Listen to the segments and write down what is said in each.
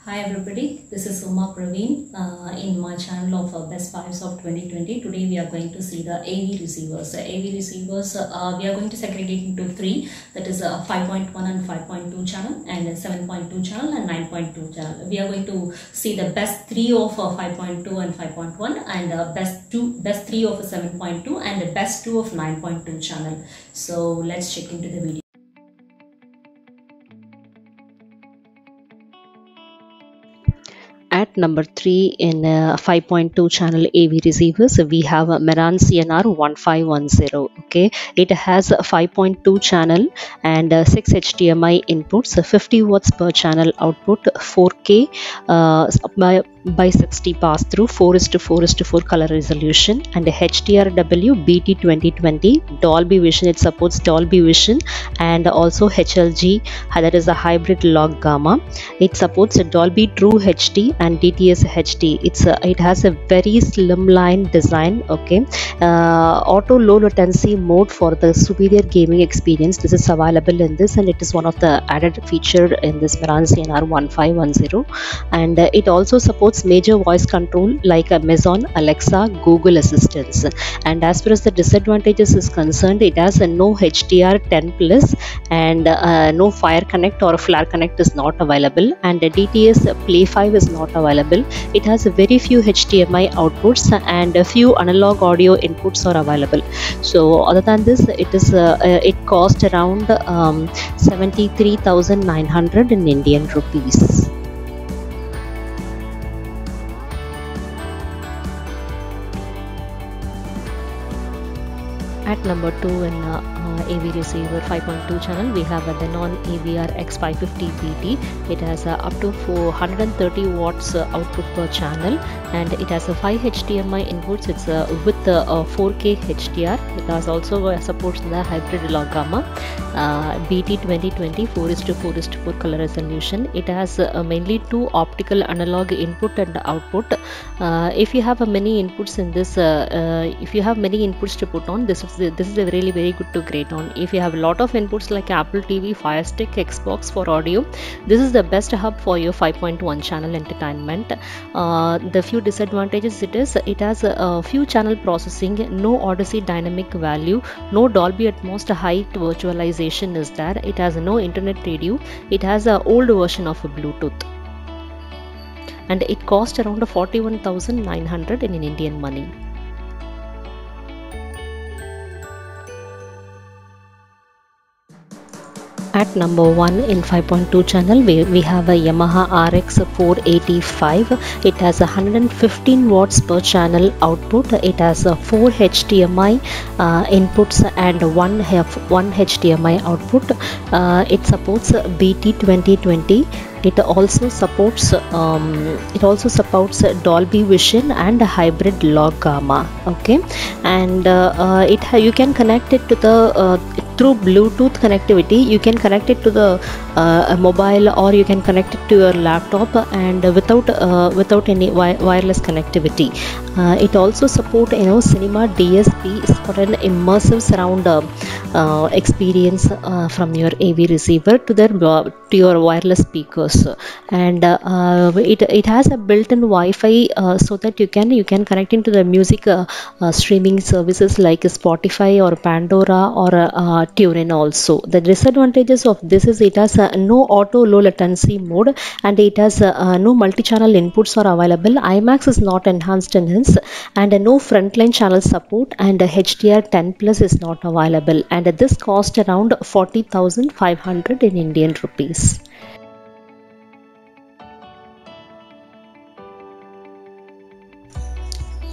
Hi everybody, this is Uma Praveen in my channel of Best Fives of 2020. Today we are going to see the AV receivers. The AV receivers we are going to segregate into three, that is 5.1 and 5.2 channel, and 7.2 channel and 9.2 channel. We are going to see the best three of 5.2 and 5.1 and best three of 7.2 and the best two of 9.2 channel. So let's check into the video. At number 3 in 5.2 channel AV receivers, we have Meran CNR 1510. Okay, it has a 5.2 channel and 6 HDMI inputs, 50 watts per channel output, 4K by 60 pass through, 4:4:4 color resolution, and HDRW BT 2020 Dolby Vision. It supports Dolby Vision and also HLG, that is a hybrid log gamma. It supports Dolby True HD and DTS HD. It has a very slimline design. Okay, auto low latency mode for the superior gaming experience. This is available in this, and it is one of the added feature in this Meran CNR 1510. And it also supports major voice control like Amazon Alexa, Google Assistants. And as far as the disadvantages is concerned, it has a no HDR 10 plus and no Fire Connect or Flare Connect is not available, and the DTS Play 5 is not available. It has very few HDMI outputs and a few analog audio inputs are available. So other than this, it cost around 73,900 in Indian rupees. At number 2 in AV receiver 5.2 channel, we have a Denon AVR X550BT. It has up to 430 watts output per channel, and it has a 5 HDMI inputs. It's with 4K HDR. It has also supports the hybrid log gamma, BT 2020 4:4:4 color resolution. It has mainly 2 optical analog input and output. If you have many inputs in this, if you have many inputs to put on, this is a really very good to great on. If you have a lot of inputs like Apple TV, Fire Stick, Xbox for audio, this is the best hub for your 5.1 channel entertainment. The few disadvantages it has a few channel processing, no Odyssey dynamic value, no Dolby Atmos height virtualization is there. It has no internet radio. It has an old version of Bluetooth, and it cost around 41,900 in Indian money. At number 1 in 5.2 channel, we have a Yamaha RX 485. It has 115 watts per channel output. It has 4 HDMI inputs and 1 HDMI output. It supports BT 2020. It also supports Dolby Vision and hybrid log gamma. Okay, and you can connect it to the through Bluetooth connectivity. You can connect it to the mobile, or you can connect it to your laptop, and without any wireless connectivity. It also support cinema DSP for an immersive surround experience from your AV receiver to your wireless speakers. And it has a built-in Wi-Fi, so that you can connect into the music streaming services like Spotify or Pandora or TuneIn also. The disadvantages of this is it has no auto low latency mode, and it has no multi-channel inputs are available. IMAX is not enhanced in this, and no frontline channel support, and HDR 10 plus is not available, and this cost around 40,500 in Indian rupees.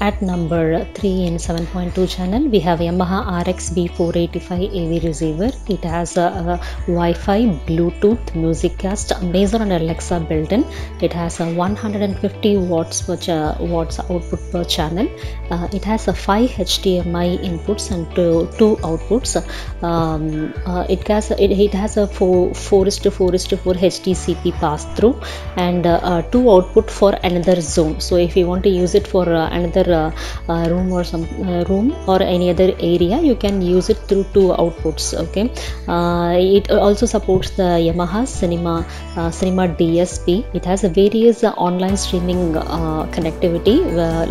At number 3 in 7.2 channel, we have Yamaha RX B485 AV receiver. It has a Wi-Fi, Bluetooth, Musiccast, Amazon and Alexa built-in. It has a 150 watts output per channel. It has a 5 HDMI inputs and 2 outputs. It has a 4:4:4 HDCP pass through, and 2 output for another zone. So if you want to use it for another room or some room or any other area, you can use it through 2 outputs. Okay, it also supports the Yamaha Cinema DSP. It has a various online streaming connectivity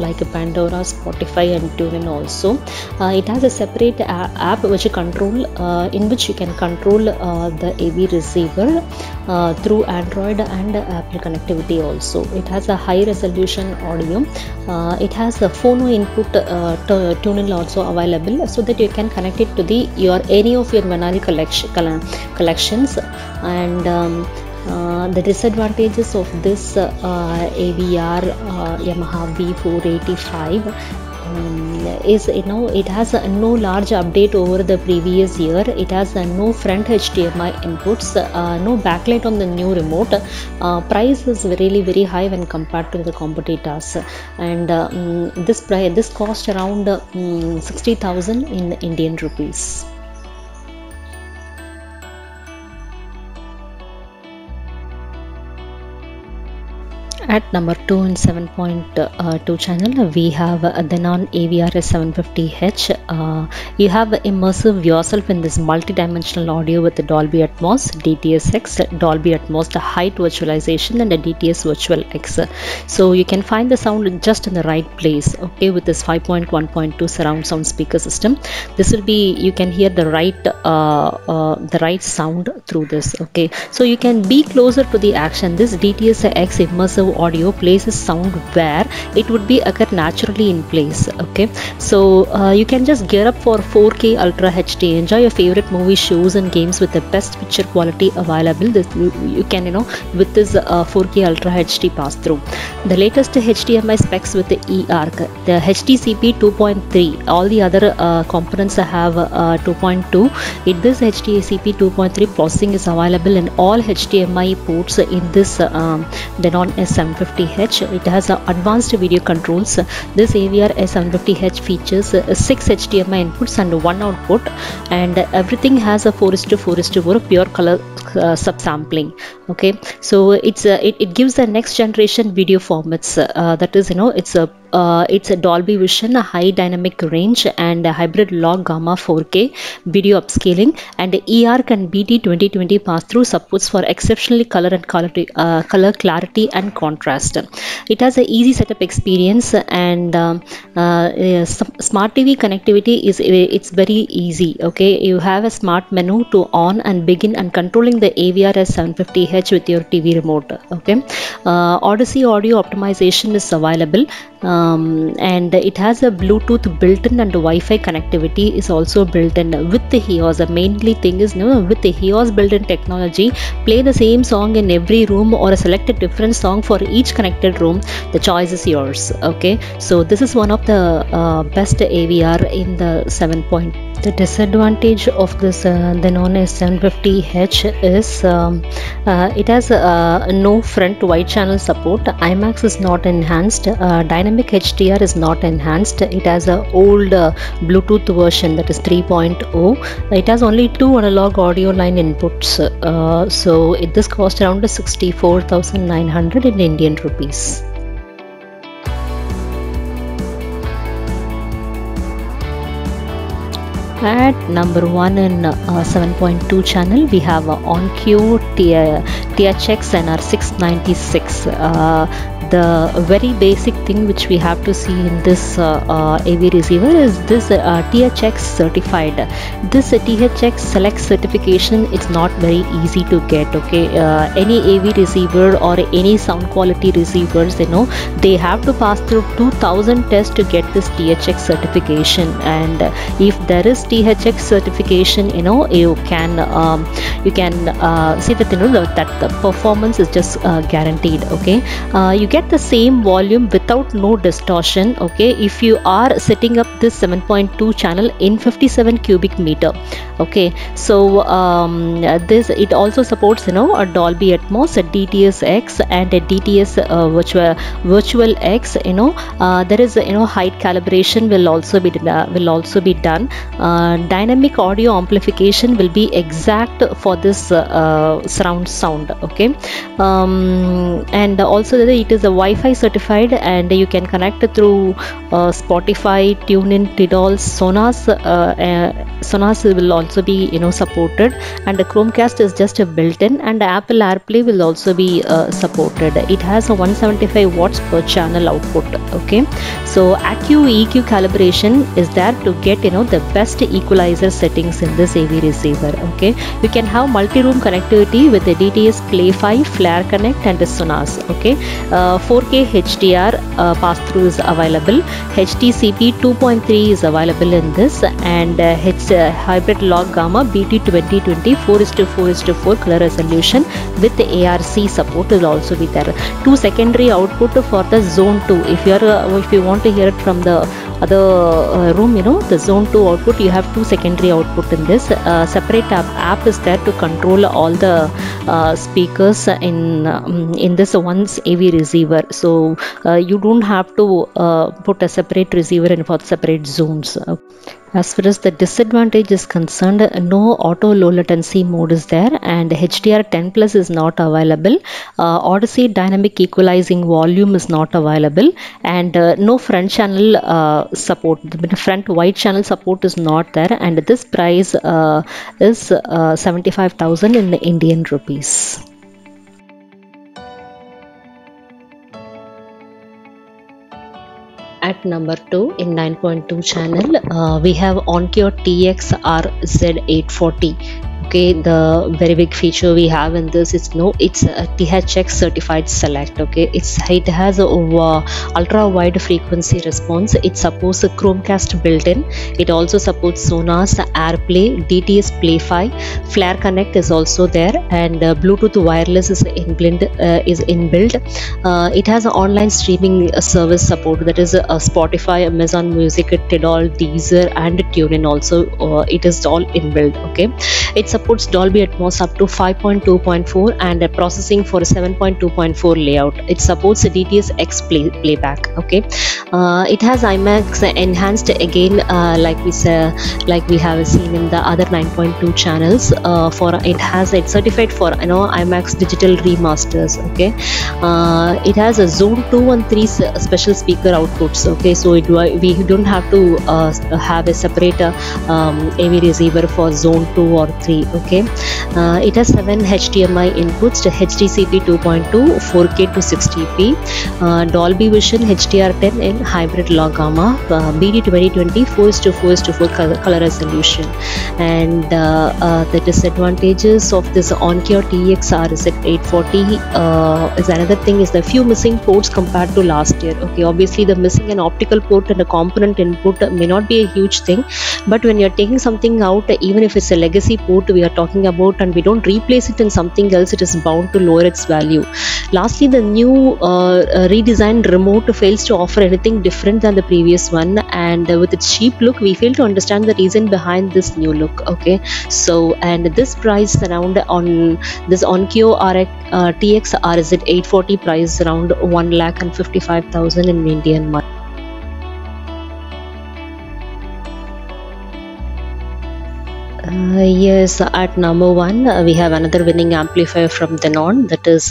like Pandora, Spotify and TuneIn also. It has a separate app which you control in which you can control the AV receiver through Android and Apple connectivity also. It has a high resolution audio. It has a phono input TuneIn also available, so that you can connect it to any of your Manali collections. And the disadvantages of this AVR Yamaha V485 is, it has no large update over the previous year. It has no front HDMI inputs, no backlight on the new remote. Price is really very high when compared to the competitors, and this cost around 60,000 in Indian rupees. At number 2 in 7.2 channel, we have the Denon AVRS 750H. You have immersive yourself in this multi-dimensional audio with the Dolby Atmos, DTS:X, Dolby Atmos, the height virtualization, and the DTS Virtual X. So you can find the sound just in the right place. Okay, with this 5.1.2 surround sound speaker system, this will be, you can hear the right sound through this. Okay, so you can be closer to the action. This DTS:X immersive audio places sound where it would be occur naturally in place. Okay, so you can just gear up for 4K Ultra HD, enjoy your favorite movie, shows and games with the best picture quality available. This you can, with this 4K Ultra HD pass through. The latest HDMI specs with the eARC, the HDCP 2.3, all the other components have 2.2. This HDCP 2.3 processing is available in all HDMI ports in this Denon S750H. It has advanced video controls. This AVR S750H features 6 HDMI inputs and 1 output, and everything has a 4:4:4 pure color subsampling. Okay, so it gives the next generation video formats, that is, it's a Dolby Vision, a high dynamic range, and a hybrid log gamma 4K video upscaling, and eARC and BT 2020 pass-through supports for exceptionally color clarity and contrast. It has an easy setup experience, and smart TV connectivity it's very easy. Okay, you have a smart menu to on and begin and controlling the AVR S750H with your TV remote. Okay, Odyssey audio optimization is available. And it has a Bluetooth built-in, and Wi-Fi connectivity is also built-in with the HEOS. The mainly thing is, with the HEOS built-in technology, play the same song in every room or select a different song for each connected room. The choice is yours. Okay, so this is one of the best AVR in the 7. The disadvantage of this Denon S750H is it has no front wide channel support. IMAX is not enhanced. Dynamic HDR is not enhanced. It has a old Bluetooth version, that is 3.0. It has only 2 analog audio line inputs. So this cost around 64,900 in Indian rupees. At number 1 in 7.2 channel, we have OnQ THX NR696. The very basic thing which we have to see in this AV receiver is this THX certified. This THX select certification, it's not very easy to get. Okay, any AV receiver or any sound quality receivers, they have to pass through 2000 tests to get this THX certification. And if there is THX certification, you can see that that the performance is just guaranteed. Okay, you get the same volume without no distortion. Okay, if you are setting up this 7.2 channel in 57 cubic meter. Okay, so this, it also supports a Dolby Atmos, a DTS:X, and a DTS Virtual X. There is height calibration will also be done. Dynamic audio amplification will be exact for this surround sound. Okay, and also it is a Wi-Fi certified, and you can connect through Spotify, TuneIn, Tidal, Sonos will also be supported, and the Chromecast is just a built-in, and Apple AirPlay will also be supported. It has a 175 watts per channel output. Okay, so Accu EQ calibration is there to get the best equalizer settings in this AV receiver. Okay, you can have multi-room connectivity with the DTS Play 5, Flare Connect, and the Sonos. Okay, 4K HDR pass-through is available. HDCP 2.3 is available in this, and hybrid log gamma BT 2020 4:4:4 color resolution with the ARC support will also be there. Two secondary output for the zone 2. If you want to hear it from the other room, the zone 2 output, you have two secondary output in this. Separate app is there to control all the speakers in this one's AV receiver, so you don't have to put a separate receiver in for separate zones. As far as the disadvantage is concerned, no auto low latency mode is there, and HDR10 Plus is not available. Odyssey dynamic equalizing volume is not available, and no front channel support. The front wide channel support is not there, and this price is 75,000 in Indian rupees. At number 2 in 9.2 channel, we have Onkyo TX-RZ840. Okay, the very big feature we have in this is it's a THX certified select. Okay, it has a ultra wide frequency response. It supports a Chromecast built-in. It also supports Sonos, AirPlay, DTS Play 5, Flare Connect is also there, and Bluetooth wireless is inbuilt. It has an online streaming service support, that is Spotify, Amazon Music, Tidal, Deezer, and TuneIn also. It is all inbuilt. Okay, it supports Dolby Atmos up to 5.2.4 and processing for 7.2.4 layout. It supports a DTS X playback. Okay, it has IMAX enhanced again, like we have seen in the other 9.2 channels. It's certified for IMAX digital remasters. Okay, it has a zone 2 and 3 special speaker outputs. Okay, so we don't have to have a separate AV receiver for zone 2 or 3. Okay, it has 7 HDMI inputs to HDCP 2.2, 4K to 60p, Dolby Vision, HDR10 in hybrid log gamma, BT 2020 4:4:4 color resolution. And the disadvantages of this Onkyo TX-RZ840 is another thing is the few missing ports compared to last year. Okay, obviously the missing an optical port and a component input may not be a huge thing, but when you're taking something out, even if it's a legacy port we are talking about, and we don't replace it in something else, it is bound to lower its value. Lastly, the new redesigned remote fails to offer anything different than the previous one, and with its cheap look we fail to understand the reason behind this new look. Okay, so and this price around on this Onkyo TX-RZ840 price around 1,55,000 in Indian money. Yes, at number 1 we have another winning amplifier from Denon, that is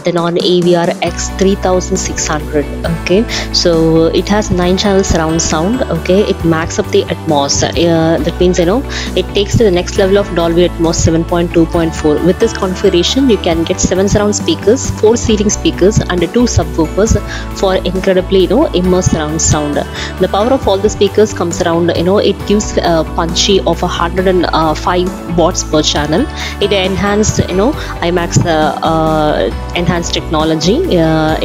Denon AVR X3600. Okay, so it has 9 channel surround sound. Okay, it max up the Atmos. That means it takes to the next level of Dolby Atmos 7.2.4. With this configuration you can get 7 surround speakers, 4 seating speakers, and 2 subwoofers for incredibly immersive surround sound. The power of all the speakers comes around it gives punchy of 105 watts per channel. It enhanced IMAX enhanced technology.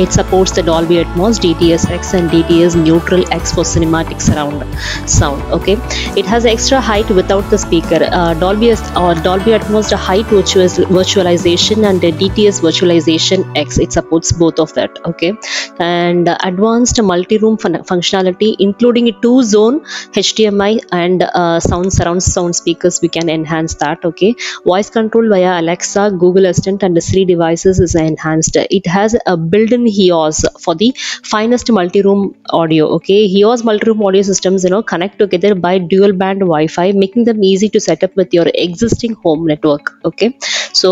It supports the Dolby Atmos, DTS X, and DTS Neutral X for cinematic surround sound. Okay, it has extra height without the speaker. Dolby Atmos the height virtualization and the DTS virtualization X. It supports both of that. Okay, and advanced multi-room functionality, including a 2-zone HDMI and sound surround sound speakers, we can enhance that. Okay, voice control via Alexa, Google Assistant and Siri devices is enhanced. It has a built-in HEOS for the finest multi-room audio. Okay, HEOS multi-room audio systems, connect together by dual band Wi-Fi, making them easy to set up with your existing home network. Okay, so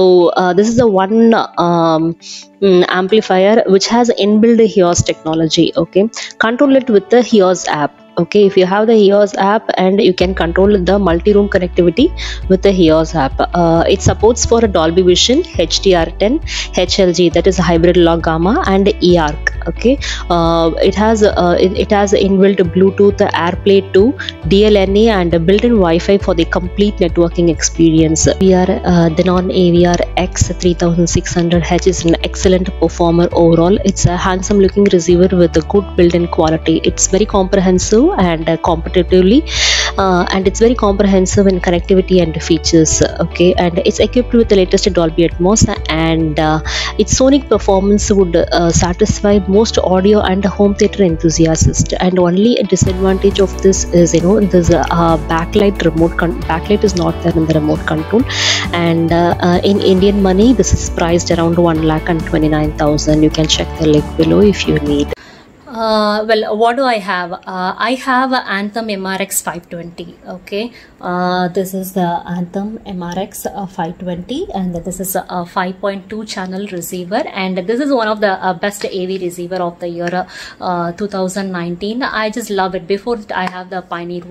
this is the one amplifier which has inbuilt HEOS technology. Okay, control it with the HEOS app. Okay, if you have the HEOS app, and you can control the multi-room connectivity with the HEOS app. It supports for Dolby Vision, HDR10, HLG, that is hybrid log gamma, and eARC. Okay, it has inbuilt Bluetooth, AirPlay 2, DLNA, and built-in Wi-Fi for the complete networking experience. Denon AVR X3600H is an excellent performer overall. It's a handsome looking receiver with a good built-in quality. It's very comprehensive and competitively and it's very comprehensive in connectivity and features. Okay, and it's equipped with the latest Dolby Atmos, and its sonic performance would satisfy most audio and home theater enthusiasts. And only a disadvantage of this is, there's a backlight backlight is not there in the remote control, and in Indian money this is priced around 1,29,000. You can check the link below if you need. Well, what do I have? I have Anthem MRX 520. Okay, this is the Anthem MRX 520, and this is a 5.2 channel receiver, and this is one of the best AV receiver of the year 2019. I just love it. Before that, I have the Pioneer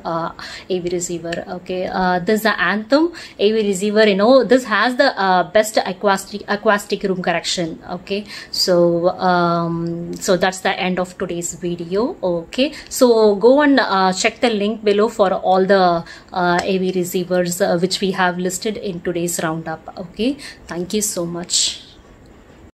AV receiver. Okay, this is the Anthem AV receiver. This has the best acoustic room correction. Okay, so that's the end of today's video. Okay, so go and check the link below for all the AV receivers which we have listed in today's roundup. Okay, thank you so much.